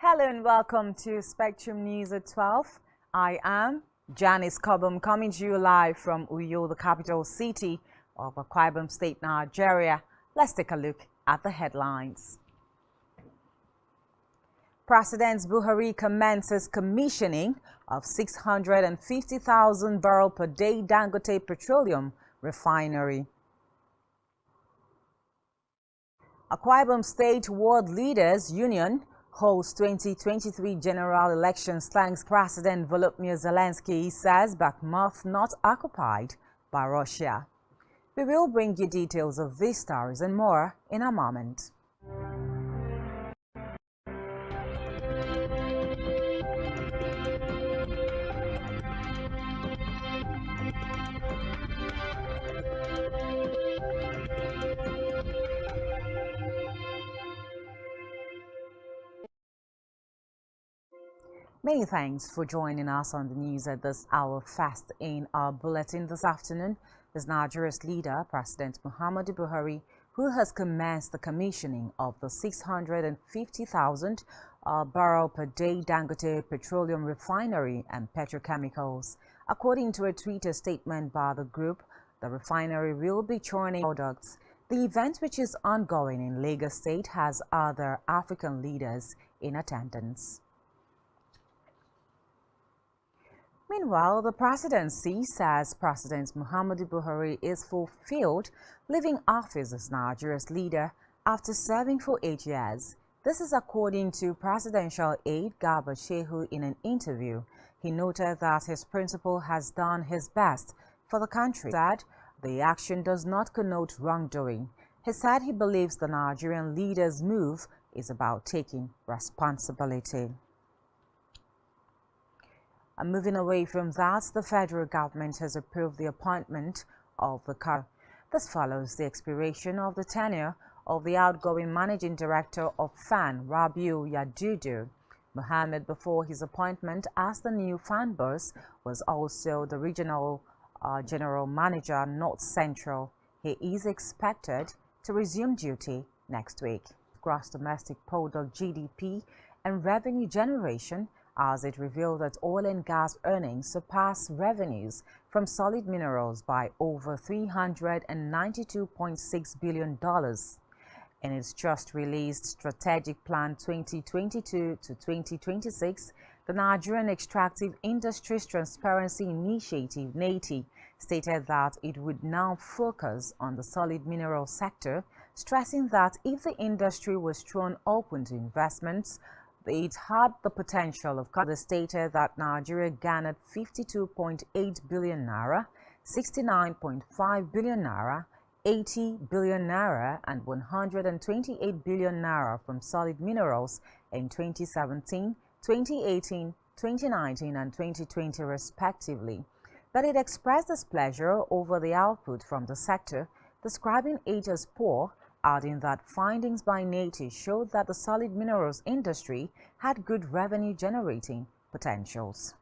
Hello and welcome to Spectrum News at 12. I am Janice Cobham, coming to you live from Uyo, the capital city of Akwa Ibom State, Nigeria. Let's take a look at the headlines. President Buhari commences commissioning of 650,000 barrel per day Dangote Petroleum Refinery. Akwa Ibom State World Leaders Union holds 2023 general elections thanks President Volodymyr Zelensky says Bakhmut not occupied by Russia. We will bring you details of these stories and more in a moment. Many thanks for joining us on the news at this hour. Fast in our bulletin this afternoon is Nigeria's leader, President Muhammadu Buhari, who has commenced the commissioning of the 650,000 barrel per day Dangote Petroleum Refinery and Petrochemicals. According to a Twitter statement by the group, the refinery will be churning products. The event, which is ongoing in Lagos State, has other African leaders in attendance. Meanwhile, the presidency says President Muhammadu Buhari is fulfilled, leaving office as Nigeria's leader after serving for 8 years. This is according to presidential aide Garba Shehu in an interview. He noted that his principal has done his best for the country. He said the action does not connote wrongdoing. He said he believes the Nigerian leader's move is about taking responsibility. And moving away from that, the federal government has approved the appointment of the CAR. This follows the expiration of the tenure of the outgoing managing director of FAN, Rabiu Yadudu Mohammed. Before his appointment as the new FAN boss was also the regional general manager, North Central. He is expected to resume duty next week. Gross domestic product (GDP) and revenue generation, as it revealed that oil and gas earnings surpassed revenues from solid minerals by over $392.6 billion. In its just released Strategic Plan 2022 to 2026, the Nigerian Extractive Industries Transparency Initiative (NATI) stated that it would now focus on the solid mineral sector, stressing that if the industry was thrown open to investments, it had the potential of the stated that Nigeria garnered 52.8 billion naira, 69.5 billion naira, 80 billion naira, and 128 billion naira from solid minerals in 2017, 2018, 2019, and 2020 respectively. But it expressed displeasure over the output from the sector, describing it as poor, adding that findings by NATI showed that the solid minerals industry had good revenue-generating potentials.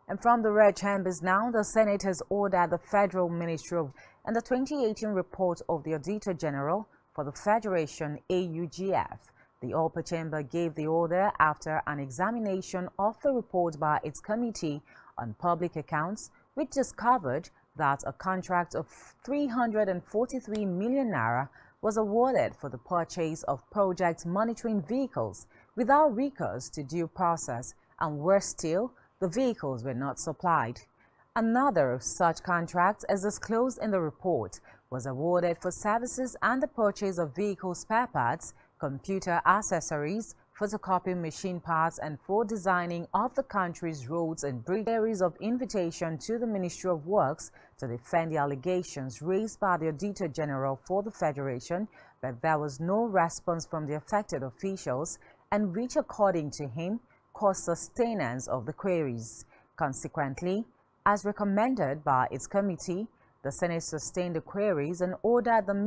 And from the red chambers now, the Senate has ordered the Federal Ministry of and the 2018 report of the Auditor General for the Federation (AUGF). The upper chamber gave the order after an examination of the report by its Committee on Public Accounts, which discovered that a contract of 343 million naira was awarded for the purchase of project monitoring vehicles without recourse to due process, and worse still, the vehicles were not supplied. Another of such contracts, as disclosed in the report, was awarded for services and the purchase of vehicle spare parts, computer accessories, photocopying machine parts, and for designing of the country's roads and bridges. Series of invitation to the Ministry of Works to defend the allegations raised by the Auditor General for the Federation, but there was no response from the affected officials, and which, according to him, caused sustenance of the queries. Consequently, as recommended by its committee, the Senate sustained the queries and ordered the.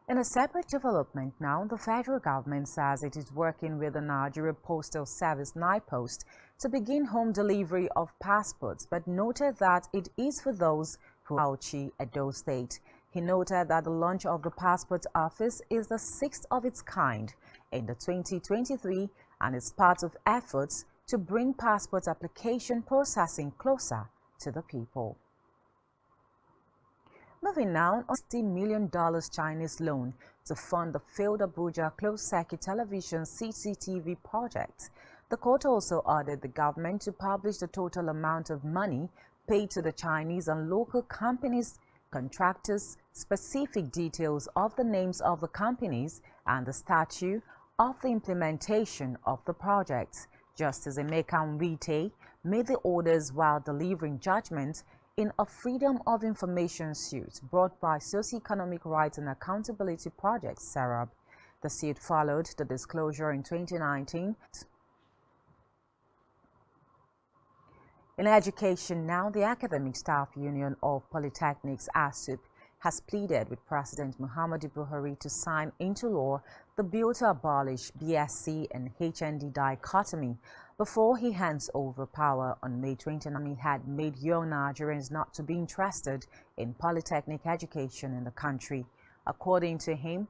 In a separate development now, the federal government says it is working with the Nigeria Postal Service (NIPOST) to begin home delivery of passports, but noted that it is for those who are Bauchi, Edo State. He noted that the launch of the passport office is the 6th of its kind in the 2023 and is part of efforts to bring passport application processing closer to the people. Moving now, on $60 million Chinese loan to fund the failed Abuja closed-circuit television CCTV project. The court also ordered the government to publish the total amount of money paid to the Chinese and local companies, contractors, specific details of the names of the companies, and the statute of the implementation of the project. Justice Emeka Nwite made the orders while delivering judgment in a Freedom of Information suit brought by Socio-Economic Rights and Accountability Project (SERAP). The suit followed the disclosure in 2019. In education now, the Academic Staff Union of Polytechnics (ASUP) has pleaded with President Muhammadu Buhari to sign into law the bill to abolish BSc and HND dichotomy before he hands over power on May 29. He had made young Nigerians not to be interested in polytechnic education in the country. According to him,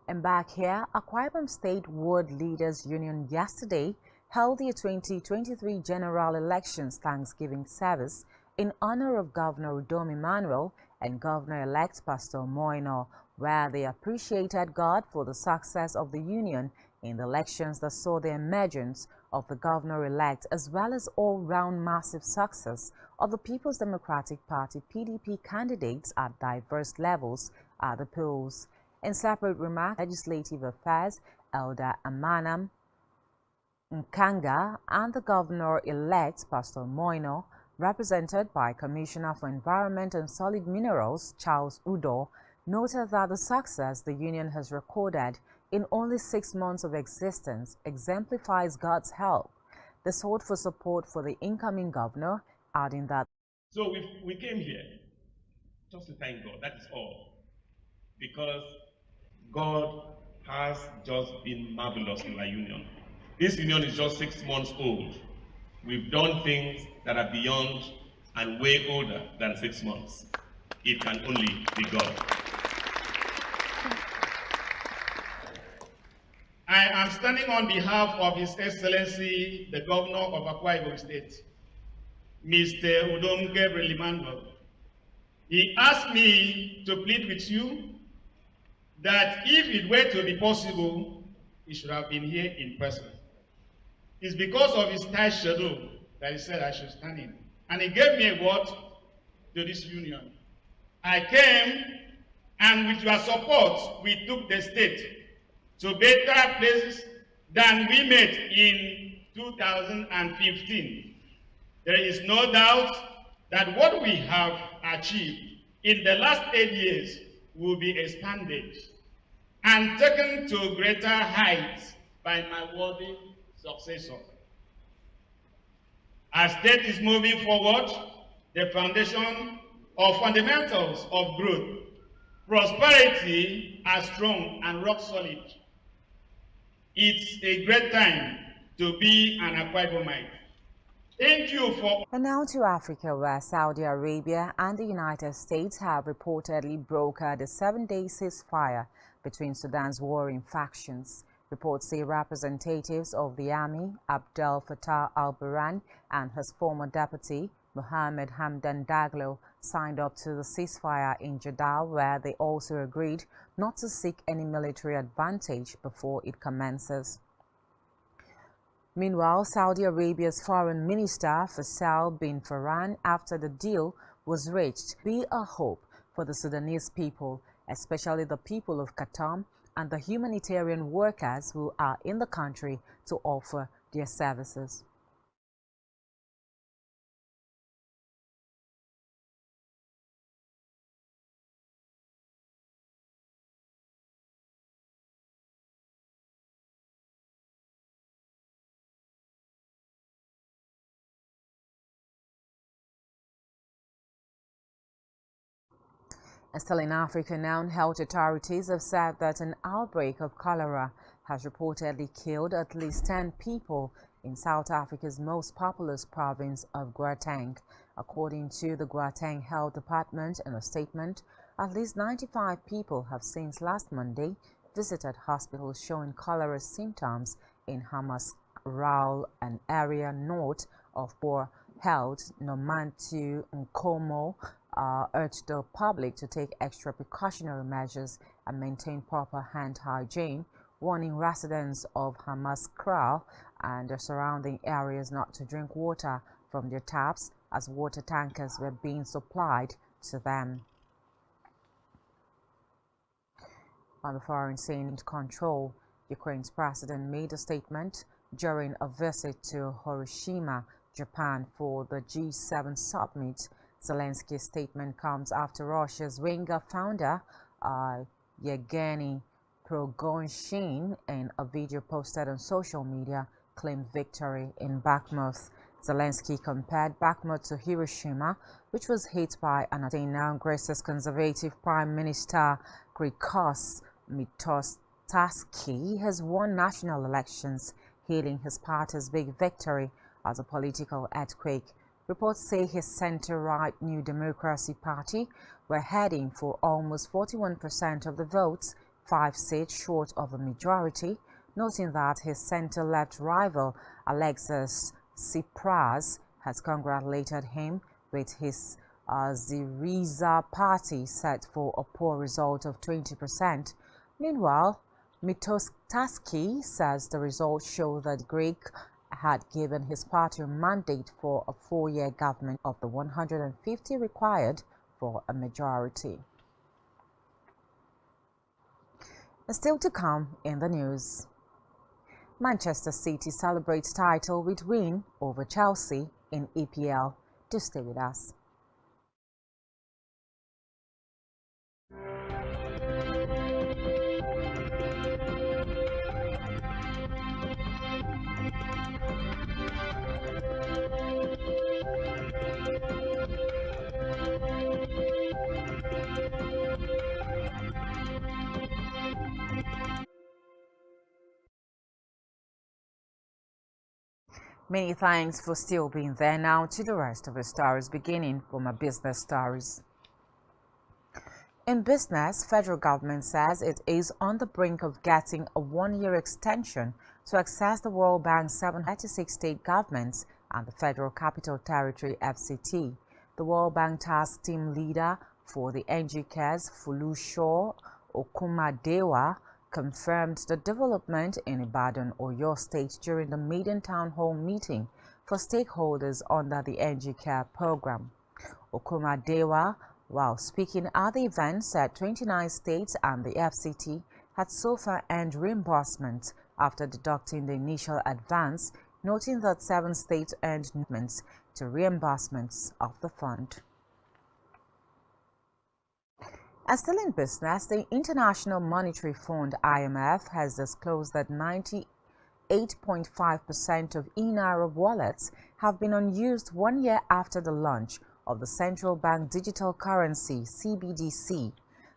And back here, Akwa Ibom State Ward Leaders Union yesterday held the 2023 General Elections Thanksgiving service in honor of Governor Udom Emmanuel and Governor-elect Pastor Moino, where they appreciated God for the success of the union in the elections that saw the emergence of the governor-elect, as well as all-round massive success of the People's Democratic Party (PDP) candidates at diverse levels at the polls. In separate remarks, Legislative Affairs Elder Amanam Nkanga and the governor-elect Pastor Moino, represented by Commissioner for Environment and Solid Minerals Charles Udo, noted that the success the union has recorded in only 6 months of existence exemplifies God's help. They sought for support for the incoming governor, adding that So we came here just to thank God, that is all, because God has just been marvelous in our union. This union is just 6 months old. We've done things that are beyond and way older than 6 months. It can only be God. I am standing on behalf of His Excellency, the Governor of Akwa Ibom State, Mr. Udom Gabriel Emmanuel. He asked me to plead with you that if it were to be possible, he should have been here in person. It's because of his tight schedule that he said I should stand in. And he gave me a word to this union. I came, and with your support, we took the state to better places than we made in 2015. There is no doubt that what we have achieved in the last 8 years will be expanded and taken to greater heights by my worthy successor. As state is moving forward, the foundation or fundamentals of growth, prosperity are strong and rock solid. It's a great time to be an Akwa Ibomite. Thank you for... And now to Africa, where Saudi Arabia and the United States have reportedly brokered a 7-day ceasefire between Sudan's warring factions. Reports say representatives of the army, Abdel Fattah al-Burhan, and his former deputy, Mohammed Hamdan Daglo, signed up to the ceasefire in Jeddah, where they also agreed not to seek any military advantage before it commences. Meanwhile, Saudi Arabia's Foreign Minister Faisal bin Farhan, after the deal was reached, be a hope for the Sudanese people, especially the people of Khartoum and the humanitarian workers who are in the country to offer their services. Still in Africa now, health authorities have said that an outbreak of cholera has reportedly killed at least 10 people in South Africa's most populous province of Gauteng. According to the Gauteng Health Department in a statement, At least 95 people have since last Monday visited hospitals showing cholera symptoms in Hamas Raul, an area north of poor health. Nomantu Nkomo urged the public to take extra precautionary measures and maintain proper hand hygiene, warning residents of Hamas Kral and the surrounding areas not to drink water from their taps as water tankers were being supplied to them. On the foreign scene control, Ukraine's president made a statement during a visit to Hiroshima, Japan for the G7 summit. Zelensky's statement comes after Russia's Wagner founder Yevgeny Prigozhin, in a video posted on social media, claimed victory in Bakhmut. Zelensky compared Bakhmut to Hiroshima, which was hit by an attack. Now Greece's conservative Prime Minister Kyriakos Mitsotakis has won national elections, hailing his party's big victory as a political earthquake. Reports say his center-right New Democracy Party were heading for almost 41% of the votes, 5 seats short of a majority, noting that his center-left rival Alexis Tsipras has congratulated him, with his Syriza party set for a poor result of 20%. Meanwhile, Mitsotakis says the results show that Greek had given his party a mandate for a 4-year government of the 150 required for a majority. And still to come in the news. Manchester City celebrates title with win over Chelsea in EPL. Do stay with us. Many thanks for still being there. Now to the rest of the stories, beginning from our business stories. In business, federal government says it is on the brink of getting a 1-year extension to access the World Bank's 736 state governments and the Federal Capital Territory FCT. The World Bank Task Team leader for the NGCAS, Folusho Okumadewa, confirmed the development in Ibadan, Oyo State during the maiden town hall meeting for stakeholders under the NGCare program. Okumadewa, while speaking at the event, said 29 states and the FCT had so far earned reimbursement after deducting the initial advance, noting that 7 states earned payments to reimbursements of the fund. And still in business, the International Monetary Fund (IMF) has disclosed that 98.5% of e-Naira wallets have been unused 1 year after the launch of the Central Bank Digital Currency (CBDC).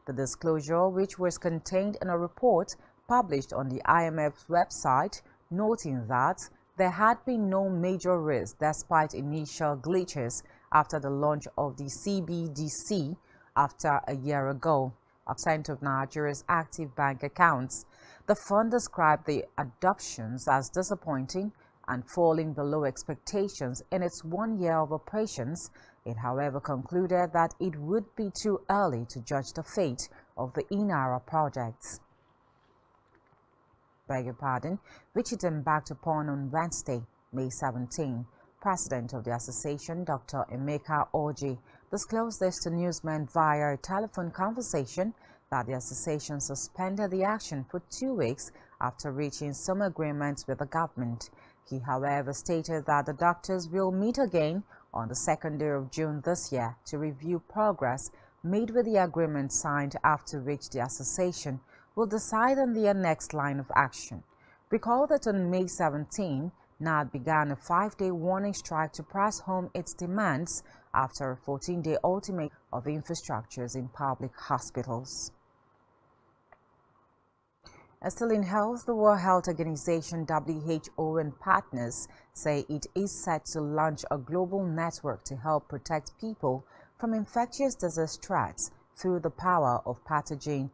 The disclosure, which was contained in a report published on the IMF's website, noting that there had been no major risk despite initial glitches after the launch of the CBDC after a year ago. % of Nigeria's active bank accounts. The fund described the adoptions as disappointing and falling below expectations in its 1 year of operations. It, however, concluded that it would be too early to judge the fate of the e-Naira projects. Which it embarked upon on Wednesday, May 17. President of the association, Dr. Emeka Orji, disclosed this to newsmen via a telephone conversation that the association suspended the action for 2 weeks after reaching some agreements with the government. He, however, stated that the doctors will meet again on the 2nd day of June this year to review progress made with the agreement signed, after which the association will decide on their next line of action. Recall that on May 17, NAD began a 5-day warning strike to press home its demands after a 14-day ultimatum of infrastructures in public hospitals. And still in health, the World Health Organization (WHO) and partners say it is set to launch a global network to help protect people from infectious disease threats through the power of pathogen,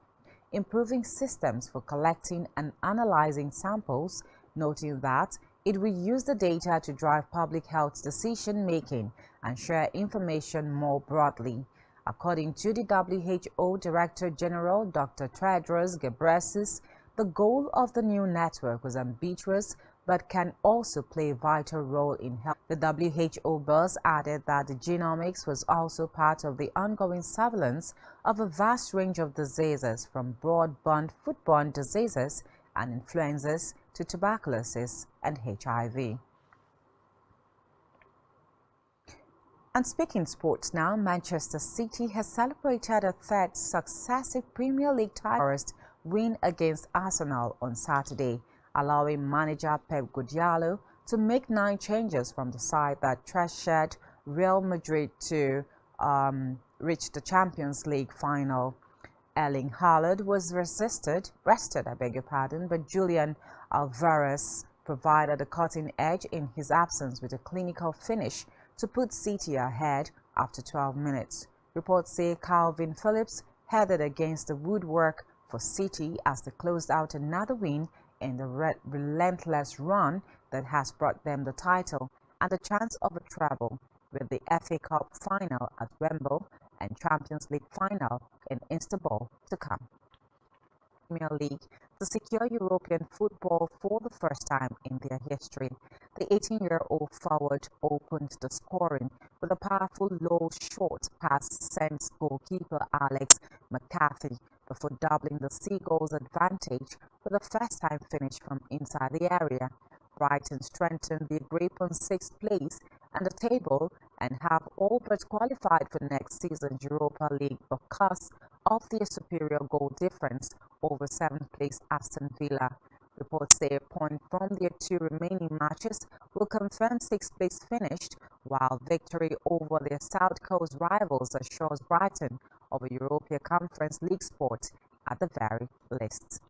improving systems for collecting and analyzing samples, noting that it will use the data to drive public health decision-making and share information more broadly. According to the WHO Director General, Dr. Tedros Ghebreyesus, the goal of the new network was ambitious but can also play a vital role in health. The WHO boss added that the genomics was also part of the ongoing surveillance of a vast range of diseases, from broad-borne foodborne diseases and influenzas to tuberculosis and HIV. And speaking sports now, Manchester City has celebrated a third successive Premier League title win against Arsenal on Saturday, allowing manager Pep Guardiola to make 9 changes from the side that treasured Real Madrid to reach the Champions League final. Erling Haaland was rested, but Julian Alvarez provided a cutting edge in his absence with a clinical finish to put City ahead after 12 minutes. Reports say Calvin Phillips headed against the woodwork for City as they closed out another win in the relentless run that has brought them the title and the chance of a treble, with the FA Cup final at Wembley and Champions League final in Istanbul to come. Premier League to secure European football for the first time in their history. The 18-year-old forward opened the scoring with a powerful low shot pass sent goalkeeper Alex McCarthy before doubling the Seagulls' advantage with a first-time finish from inside the area. Brighton strengthened their grip on 6th place and the table and have all but qualified for next season's Europa League because of their superior goal difference over 7th place Aston Villa. Reports say a point from their 2 remaining matches will confirm 6th place finished, while victory over their South Coast rivals assures Brighton of a Europa Conference League spot at the very least.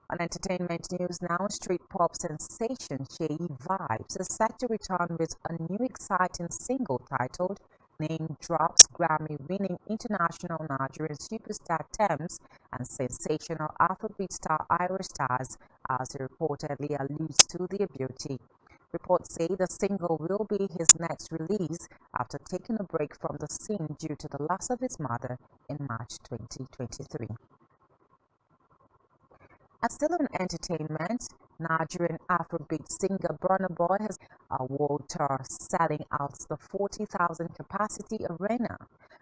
On entertainment news now, street pop sensation Sheyi Vibes is set to return with a new exciting single titled Name Drops Grammy-winning international Nigerian superstar Tems and sensational Afrobeat star Irish Stars, as he reportedly alludes to their beauty. Reports say the single will be his next release after taking a break from the scene due to the loss of his mother in March 2023. And still on entertainment, Nigerian Afrobeat singer Burna Boy has a world tour selling out the 40,000 capacity arena.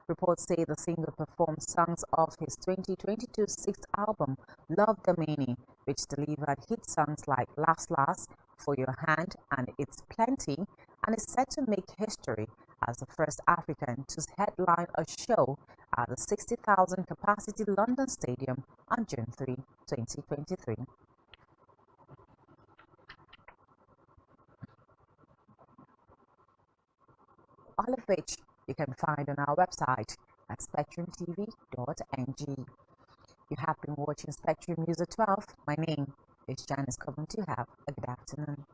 Reports say the singer performed songs of his 2022 sixth album, Love the Meaning, which delivered hit songs like Last Last, For Your Hand, and It's Plenty, and is set to make history as the first African to headline a show at the 60,000 capacity London Stadium on June 3, 2023. All of which you can find on our website at spectrumtv.ng. You have been watching Spectrum News at 12. My name is Janice Coventry. Have a good afternoon.